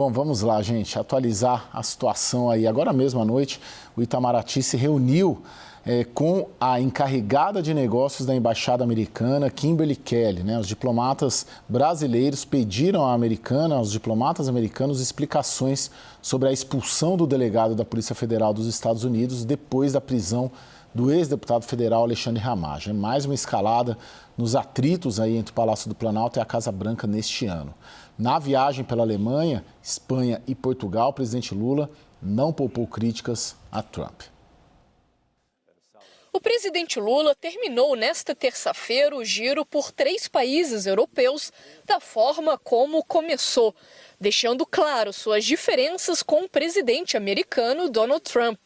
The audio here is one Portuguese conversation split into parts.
Bom, vamos lá, gente, atualizar a situação aí. Agora mesmo à noite, o Itamaraty se reuniu com a encarregada de negócios da Embaixada Americana, Kimberly Kelly, né? Os diplomatas brasileiros pediram à americana, aos diplomatas americanos, explicações sobre a expulsão do delegado da Polícia Federal dos Estados Unidos depois da prisão do ex-deputado federal Alexandre Ramagem. É mais uma escalada nos atritos aí entre o Palácio do Planalto e a Casa Branca neste ano. Na viagem pela Alemanha, Espanha e Portugal, o presidente Lula não poupou críticas a Trump. O presidente Lula terminou nesta terça-feira o giro por 3 países europeus da forma como começou, deixando claro suas diferenças com o presidente americano Donald Trump.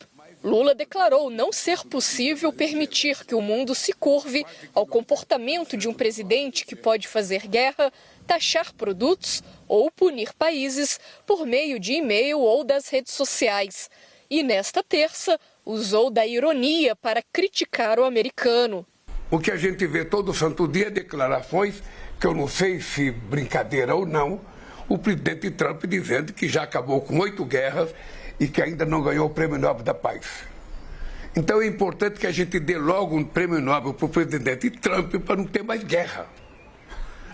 Lula declarou não ser possível permitir que o mundo se curve ao comportamento de um presidente que pode fazer guerra, taxar produtos ou punir países por meio de e-mail ou das redes sociais. E nesta terça, usou da ironia para criticar o americano. O que a gente vê todo santo dia, declarações, que eu não sei se brincadeira ou não, o presidente Trump dizendo que já acabou com 8 guerras e que ainda não ganhou o Prêmio Nobel da Paz. Então é importante que a gente dê logo um Prêmio Nobel para o presidente Trump para não ter mais guerra.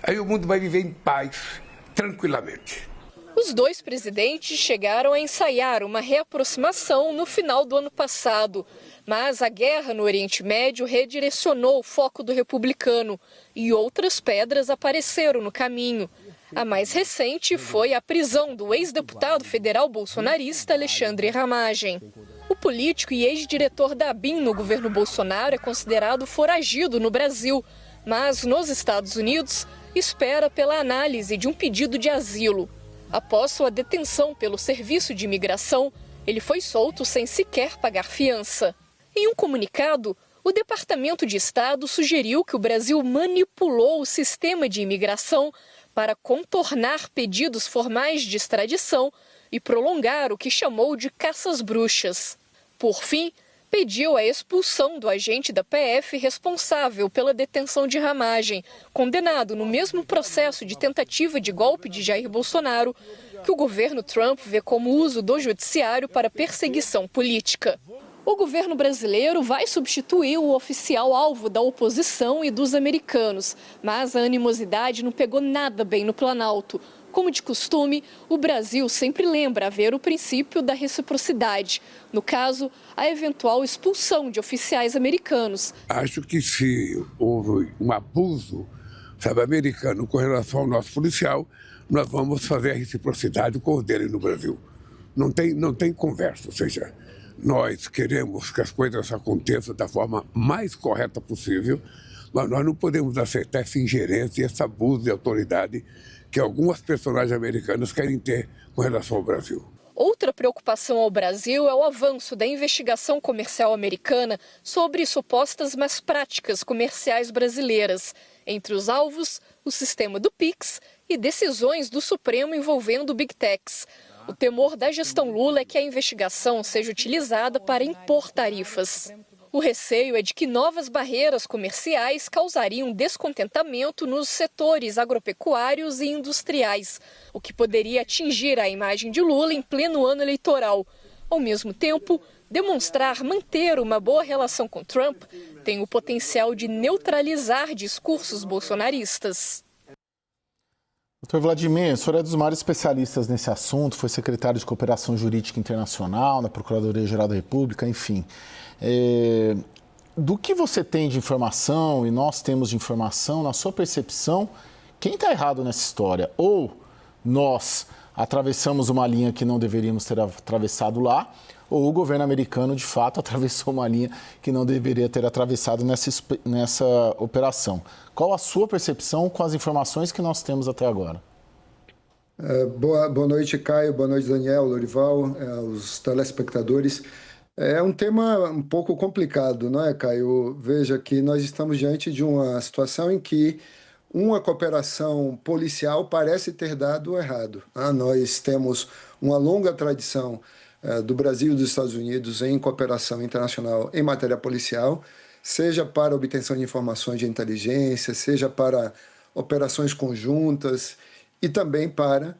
Aí o mundo vai viver em paz, tranquilamente. Os 2 presidentes chegaram a ensaiar uma reaproximação no final do ano passado, mas a guerra no Oriente Médio redirecionou o foco do republicano e outras pedras apareceram no caminho. A mais recente foi a prisão do ex-deputado federal bolsonarista Alexandre Ramagem. O político e ex-diretor da ABIN no governo Bolsonaro é considerado foragido no Brasil, mas nos Estados Unidos espera pela análise de um pedido de asilo. Após sua detenção pelo Serviço de Imigração, ele foi solto sem sequer pagar fiança. Em um comunicado, o Departamento de Estado sugeriu que o Brasil manipulou o sistema de imigração para contornar pedidos formais de extradição e prolongar o que chamou de caças bruxas. Por fim, pediu a expulsão do agente da PF responsável pela detenção de Ramagem, condenado no mesmo processo de tentativa de golpe de Jair Bolsonaro, que o governo Trump vê como uso do judiciário para perseguição política. O governo brasileiro vai substituir o oficial alvo da oposição e dos americanos, mas a animosidade não pegou nada bem no Planalto. Como de costume, o Brasil sempre lembra haver o princípio da reciprocidade. No caso, a eventual expulsão de oficiais americanos. Acho que se houve um abuso, americano com relação ao nosso policial, nós vamos fazer a reciprocidade com o dele no Brasil. Não tem conversa, ou seja, nós queremos que as coisas aconteçam da forma mais correta possível, mas nós não podemos aceitar essa ingerência e esse abuso de autoridade que algumas personagens americanas querem ter com relação ao Brasil. Outra preocupação ao Brasil é o avanço da investigação comercial americana sobre supostas más práticas comerciais brasileiras. Entre os alvos, o sistema do Pix e decisões do Supremo envolvendo Big Techs. O temor da gestão Lula é que a investigação seja utilizada para impor tarifas. O receio é de que novas barreiras comerciais causariam descontentamento nos setores agropecuários e industriais, o que poderia atingir a imagem de Lula em pleno ano eleitoral. Ao mesmo tempo, demonstrar manter uma boa relação com Trump tem o potencial de neutralizar discursos bolsonaristas. Doutor Vladimir, o senhor é dos maiores especialistas nesse assunto, foi secretário de Cooperação Jurídica Internacional na Procuradoria-Geral da República, enfim. Do que você tem de informação e nós temos de informação, na sua percepção, quem está errado nessa história? Ou nós atravessamos uma linha que não deveríamos ter atravessado lá, ou o governo americano, de fato, atravessou uma linha que não deveria ter atravessado nessa operação. Qual a sua percepção com as informações que nós temos até agora? Boa noite, Caio. Boa noite, Daniel, Lorival, os telespectadores. É um tema um pouco complicado, não é, Caio? Veja que nós estamos diante de uma situação em que uma cooperação policial parece ter dado errado. Nós temos uma longa tradição do Brasil e dos Estados Unidos em cooperação internacional em matéria policial, seja para obtenção de informações de inteligência, seja para operações conjuntas e também para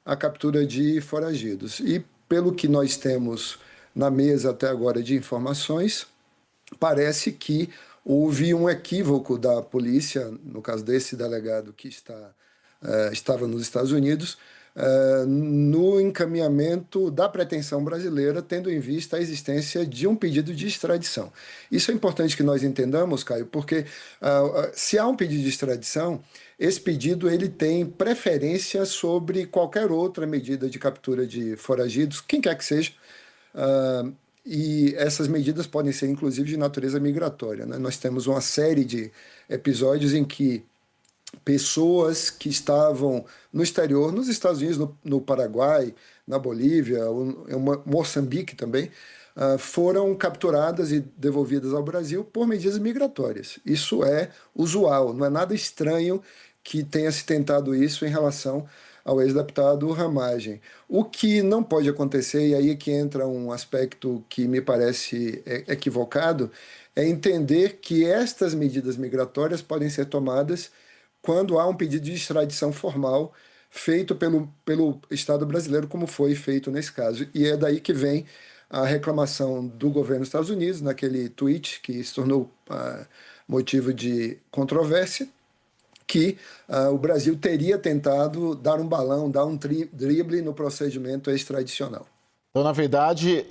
a captura de foragidos. E pelo que nós temos na mesa até agora de informações, parece que houve um equívoco da polícia, no caso desse delegado que estava nos Estados Unidos, no encaminhamento da pretensão brasileira, tendo em vista a existência de um pedido de extradição. Isso é importante que nós entendamos, Caio, porque se há um pedido de extradição, esse pedido ele tem preferência sobre qualquer outra medida de captura de foragidos, quem quer que seja, e essas medidas podem ser, inclusive, de natureza migratória, né? Nós temos uma série de episódios em que pessoas que estavam no exterior, nos Estados Unidos, no Paraguai, na Bolívia, em Moçambique também, foram capturadas e devolvidas ao Brasil por medidas migratórias. Isso é usual, não é nada estranho que tenha se tentado isso em relação ao ex-deputado Ramagem. O que não pode acontecer, e aí é que entra um aspecto que me parece equivocado, é entender que estas medidas migratórias podem ser tomadas quando há um pedido de extradição formal feito pelo Estado brasileiro, como foi feito nesse caso. E é daí que vem a reclamação do governo dos Estados Unidos, naquele tweet que se tornou motivo de controvérsia, que o Brasil teria tentado dar um balão, dar um drible no procedimento extradicional. Então, na verdade,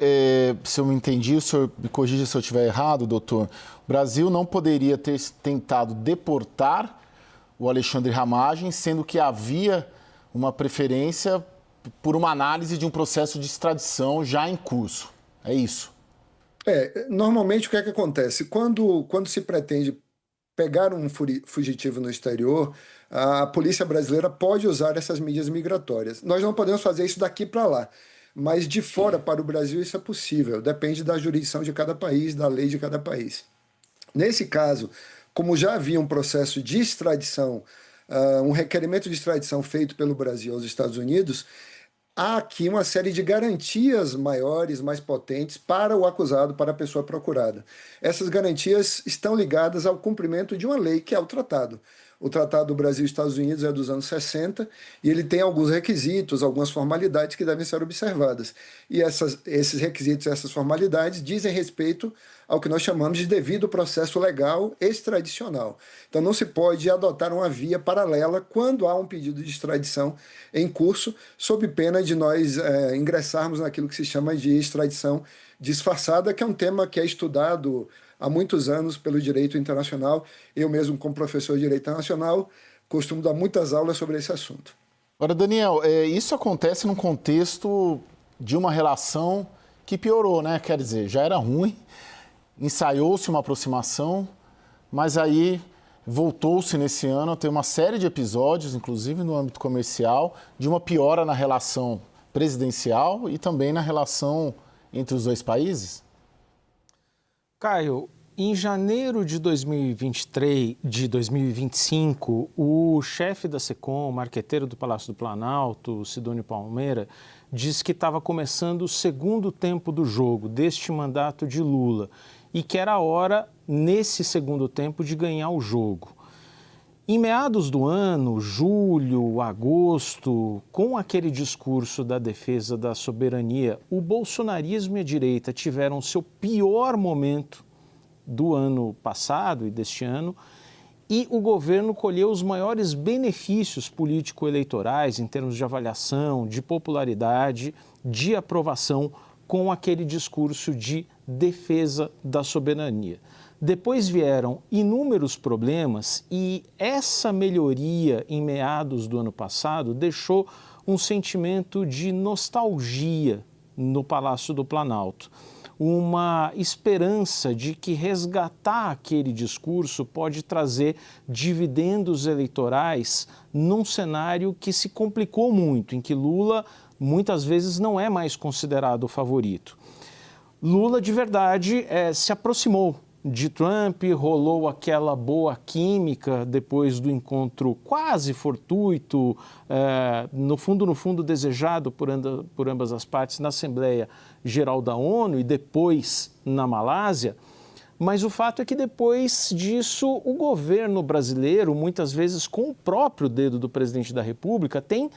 se eu me entendi, o senhor me corrija se eu estiver errado, doutor, o Brasil não poderia ter tentado deportar o Alexandre Ramagem, sendo que havia uma preferência por uma análise de um processo de extradição já em curso. É isso? Normalmente o que é que acontece? Quando se pretende pegar um fugitivo no exterior, a polícia brasileira pode usar essas medidas migratórias. Nós não podemos fazer isso daqui para lá, mas de fora para o Brasil isso é possível, depende da jurisdição de cada país, da lei de cada país. Nesse caso, como já havia um processo de extradição, um requerimento de extradição feito pelo Brasil aos Estados Unidos, há aqui uma série de garantias maiores, mais potentes para o acusado, para a pessoa procurada. Essas garantias estão ligadas ao cumprimento de uma lei, que é o tratado. O Tratado do Brasil e Estados Unidos é dos anos 60 e ele tem alguns requisitos, algumas formalidades que devem ser observadas. E esses requisitos, essas formalidades dizem respeito ao que nós chamamos de devido processo legal extradicional. Então não se pode adotar uma via paralela quando há um pedido de extradição em curso, sob pena de nós ingressarmos naquilo que se chama de extradição disfarçada, que é um tema que é estudado há muitos anos pelo direito internacional. Eu mesmo, como professor de direito internacional, costumo dar muitas aulas sobre esse assunto. Agora, Daniel, isso acontece num contexto de uma relação que piorou, né? Quer dizer, já era ruim, ensaiou-se uma aproximação, mas aí voltou-se nesse ano a ter uma série de episódios, inclusive no âmbito comercial, de uma piora na relação presidencial e também na relação entre os dois países? Caio, em janeiro de 2025, o chefe da SECOM, o marqueteiro do Palácio do Planalto, Sidônio Palmeira, disse que estava começando o segundo tempo do jogo, deste mandato de Lula, e que era a hora, nesse segundo tempo, de ganhar o jogo. Em meados do ano, julho, agosto, com aquele discurso da defesa da soberania, o bolsonarismo e a direita tiveram seu pior momento do ano passado e deste ano, e o governo colheu os maiores benefícios político-eleitorais em termos de avaliação, de popularidade, de aprovação com aquele discurso de defesa da soberania. Depois vieram inúmeros problemas e essa melhoria em meados do ano passado deixou um sentimento de nostalgia no Palácio do Planalto. Uma esperança de que resgatar aquele discurso pode trazer dividendos eleitorais num cenário que se complicou muito, em que Lula muitas vezes não é mais considerado o favorito. Lula, de verdade, se aproximou de Trump, rolou aquela boa química depois do encontro quase fortuito, no fundo desejado por ambas as partes na Assembleia Geral da ONU e depois na Malásia. Mas o fato é que depois disso o governo brasileiro, muitas vezes com o próprio dedo do presidente da República, tem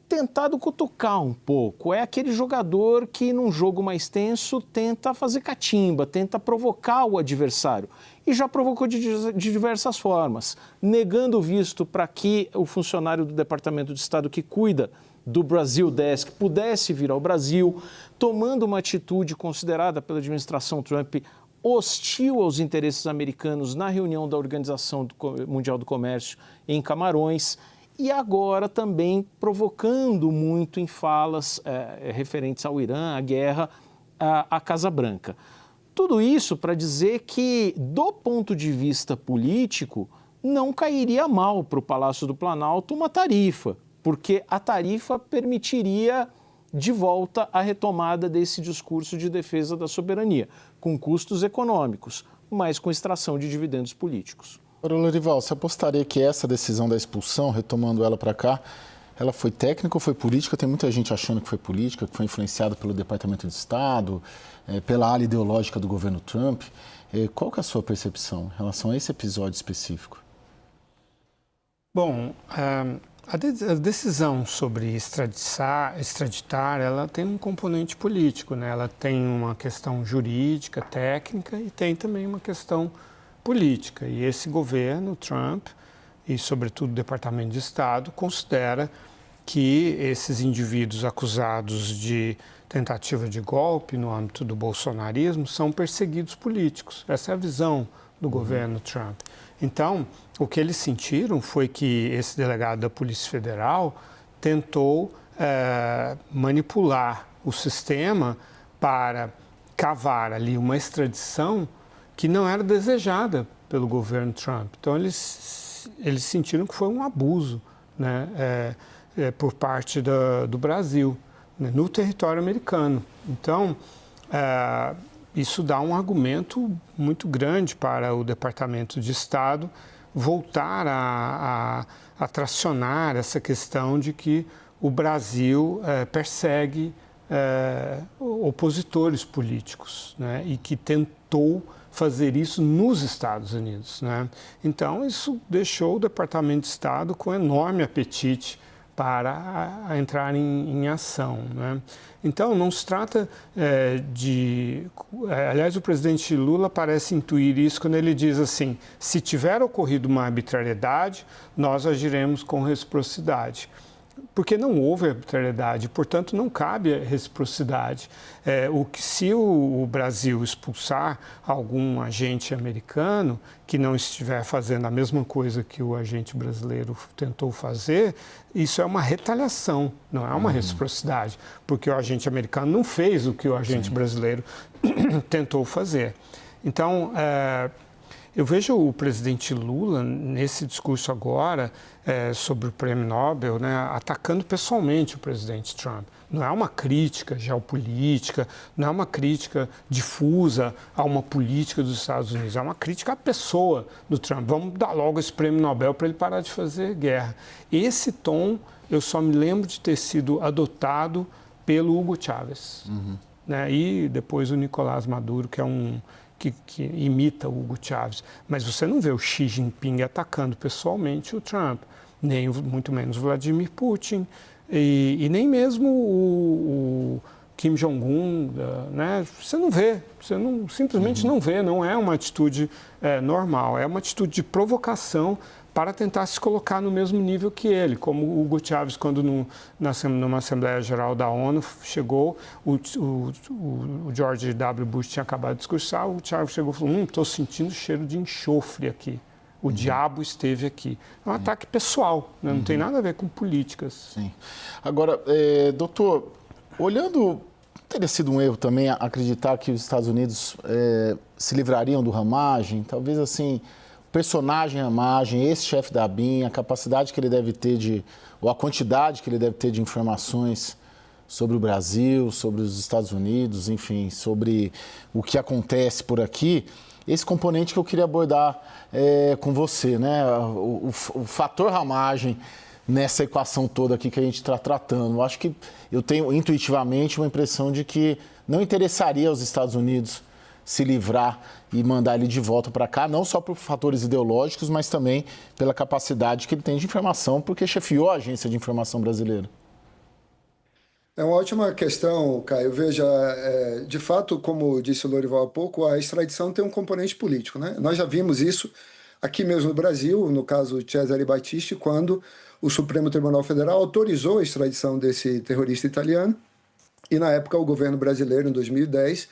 tentado cutucar um pouco. É aquele jogador que, num jogo mais tenso, tenta fazer catimba, tenta provocar o adversário. E já provocou de diversas formas, negando visto para que o funcionário do Departamento de Estado que cuida do Brasil Desk pudesse vir ao Brasil, tomando uma atitude considerada pela administração Trump hostil aos interesses americanos na reunião da Organização Mundial do Comércio em Camarões, e agora também provocando muito em falas referentes ao Irã, à guerra, à Casa Branca. Tudo isso para dizer que, do ponto de vista político, não cairia mal para o Palácio do Planalto uma tarifa, porque a tarifa permitiria de volta a retomada desse discurso de defesa da soberania, com custos econômicos, mas com extração de dividendos políticos. Lorival, você apostaria que essa decisão da expulsão, retomando ela para cá, ela foi técnica ou foi política? Tem muita gente achando que foi política, que foi influenciada pelo Departamento de Estado, pela ala ideológica do governo Trump. Qual que é a sua percepção em relação a esse episódio específico? Bom, a decisão sobre extraditar, ela tem um componente político, né? Ela tem uma questão jurídica, técnica e tem também uma questão política. E esse governo, Trump, e sobretudo o Departamento de Estado, considera que esses indivíduos acusados de tentativa de golpe no âmbito do bolsonarismo são perseguidos políticos. Essa é a visão do governo Trump. Então, o que eles sentiram foi que esse delegado da Polícia Federal tentou manipular o sistema para cavar ali uma extradição que não era desejada pelo governo Trump. Então, eles sentiram que foi um abuso, né, por parte do Brasil, né, no território americano. Então, isso dá um argumento muito grande para o Departamento de Estado voltar a tracionar essa questão de que o Brasil persegue opositores políticos, né, e que tentou fazer isso nos Estados Unidos, né? Então, isso deixou o Departamento de Estado com enorme apetite para entrar em ação, né? Então, não se trata aliás, o presidente Lula parece intuir isso quando ele diz assim: se tiver ocorrido uma arbitrariedade, nós agiremos com reciprocidade. Porque não houve arbitrariedade, portanto, não cabe a reciprocidade. Se o Brasil expulsar algum agente americano que não estiver fazendo a mesma coisa que o agente brasileiro tentou fazer, isso é uma retaliação, não é uma reciprocidade, porque o agente americano não fez o que o agente brasileiro tentou fazer. Então, eu vejo o presidente Lula, nesse discurso agora, sobre o Prêmio Nobel, né, atacando pessoalmente o presidente Trump. Não é uma crítica geopolítica, não é uma crítica difusa a uma política dos Estados Unidos, é uma crítica à pessoa do Trump. Vamos dar logo esse Prêmio Nobel para ele parar de fazer guerra. Esse tom, eu só me lembro de ter sido adotado pelo Hugo Chávez, né, e depois o Nicolás Maduro, que é que imita o Hugo Chávez. Mas você não vê o Xi Jinping atacando pessoalmente o Trump, nem muito menos o Vladimir Putin, e nem mesmo o Kim Jong-un, né? Você não vê, simplesmente não vê, não é uma atitude normal, é uma atitude de provocação para tentar se colocar no mesmo nível que ele, como o Hugo Chávez, quando numa Assembleia Geral da ONU chegou, o George W. Bush tinha acabado de discursar, o Chávez chegou e falou: estou sentindo cheiro de enxofre aqui, o diabo esteve aqui. É um ataque pessoal, né? Não tem nada a ver com políticas. Sim. Agora, doutor, olhando, teria sido um erro também acreditar que os Estados Unidos se livrariam do Ramagem, talvez assim... personagem Ramagem, esse chefe da ABIN, a capacidade que ele deve ter ou a quantidade que ele deve ter de informações sobre o Brasil, sobre os Estados Unidos, enfim, sobre o que acontece por aqui, esse componente que eu queria abordar com você, né? O fator Ramagem nessa equação toda aqui que a gente está tratando. Eu acho que eu tenho intuitivamente uma impressão de que não interessaria aos Estados Unidos se livrar e mandar ele de volta para cá, não só por fatores ideológicos, mas também pela capacidade que ele tem de informação, porque chefiou a Agência de Informação Brasileira. É uma ótima questão, Caio. Veja, de fato, como disse o Lorival há pouco, a extradição tem um componente político, né? Nós já vimos isso aqui mesmo no Brasil, no caso Cesare Battisti, quando o Supremo Tribunal Federal autorizou a extradição desse terrorista italiano, e na época o governo brasileiro, em 2010,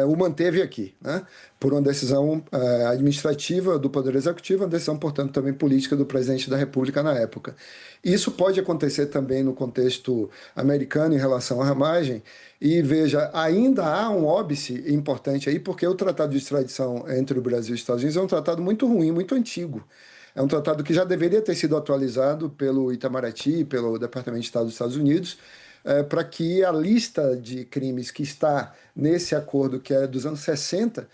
o manteve aqui, né? Por uma decisão administrativa do Poder Executivo, uma decisão, portanto, também política do presidente da República na época. Isso pode acontecer também no contexto americano em relação à ramagem, e veja, ainda há um óbice importante aí, porque o Tratado de Extradição entre o Brasil e os Estados Unidos é um tratado muito ruim, muito antigo. É um tratado que já deveria ter sido atualizado pelo Itamaraty, pelo Departamento de Estado dos Estados Unidos, para que a lista de crimes que está nesse acordo, que é dos anos 60,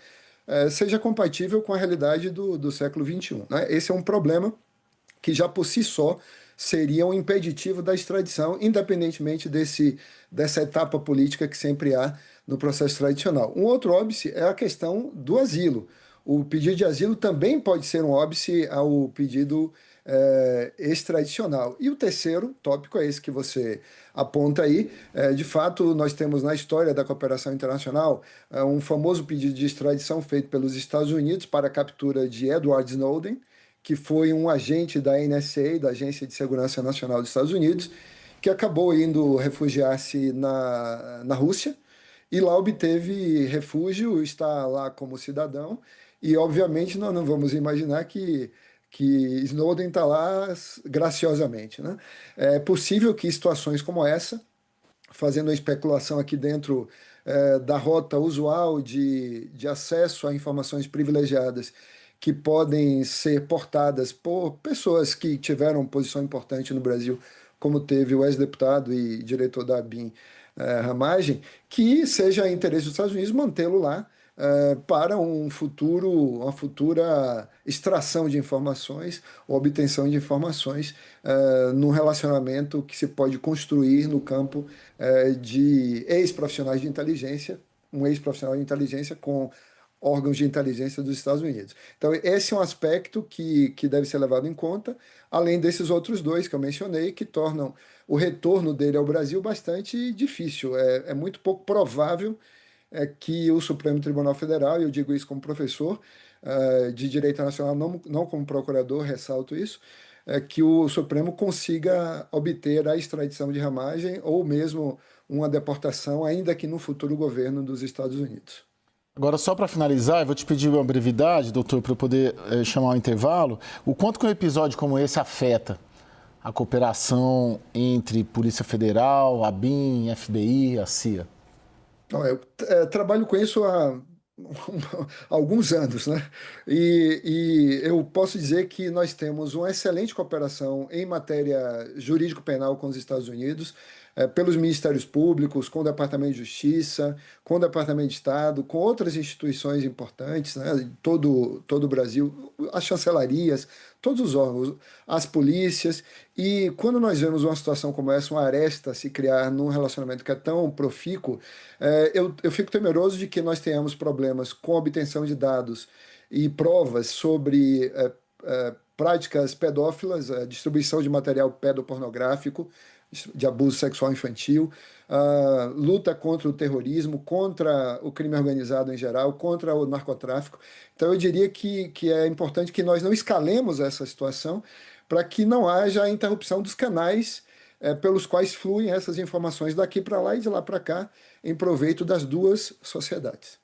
seja compatível com a realidade do século XXI, né? Esse é um problema que já por si só seria um impeditivo da extradição, independentemente dessa etapa política que sempre há no processo tradicional. Um outro óbice é a questão do asilo. O pedido de asilo também pode ser um óbice ao pedido extradicional. E o terceiro tópico é esse que você aponta aí. De fato, nós temos na história da cooperação internacional um famoso pedido de extradição feito pelos Estados Unidos para a captura de Edward Snowden, que foi um agente da NSA, da Agência de Segurança Nacional dos Estados Unidos, que acabou indo refugiar-se na Rússia e lá obteve refúgio, está lá como cidadão, e obviamente nós não vamos imaginar que Snowden está lá graciosamente, né? É possível que situações como essa, fazendo uma especulação aqui dentro da rota usual de acesso a informações privilegiadas que podem ser portadas por pessoas que tiveram posição importante no Brasil, como teve o ex-deputado e diretor da ABIN, Ramagem, que seja interesse dos Estados Unidos mantê-lo lá para uma futura extração de informações ou obtenção de informações num relacionamento que se pode construir no campo de ex-profissionais de inteligência, um ex-profissional de inteligência com órgãos de inteligência dos Estados Unidos. Então, esse é um aspecto que deve ser levado em conta, além desses outros dois que eu mencionei, que tornam o retorno dele ao Brasil bastante difícil. É muito pouco provável que o Supremo Tribunal Federal, e eu digo isso como professor de Direito Nacional, não como procurador, ressalto isso, que o Supremo consiga obter a extradição de Ramagem ou mesmo uma deportação, ainda que no futuro governo dos Estados Unidos. Agora, só para finalizar, eu vou te pedir uma brevidade, doutor, para eu poder chamar um intervalo. O quanto que um episódio como esse afeta a cooperação entre Polícia Federal, ABIN, FBI, a CIA? Eu trabalho com isso há alguns anos, né? E eu posso dizer que nós temos uma excelente cooperação em matéria jurídico-penal com os Estados Unidos, pelos Ministérios Públicos, com o Departamento de Justiça, com o Departamento de Estado, com outras instituições importantes, né? Todo o Brasil, as chancelarias, todos os órgãos, as polícias. E quando nós vemos uma situação como essa, uma aresta se criar num relacionamento que é tão profícuo, eu fico temeroso de que nós tenhamos problemas com a obtenção de dados e provas sobre práticas pedófilas, distribuição de material pedopornográfico, de abuso sexual infantil, luta contra o terrorismo, contra o crime organizado em geral, contra o narcotráfico. Então, eu diria que é importante que nós não escalemos essa situação para que não haja a interrupção dos canais pelos quais fluem essas informações daqui para lá e de lá para cá, em proveito das duas sociedades.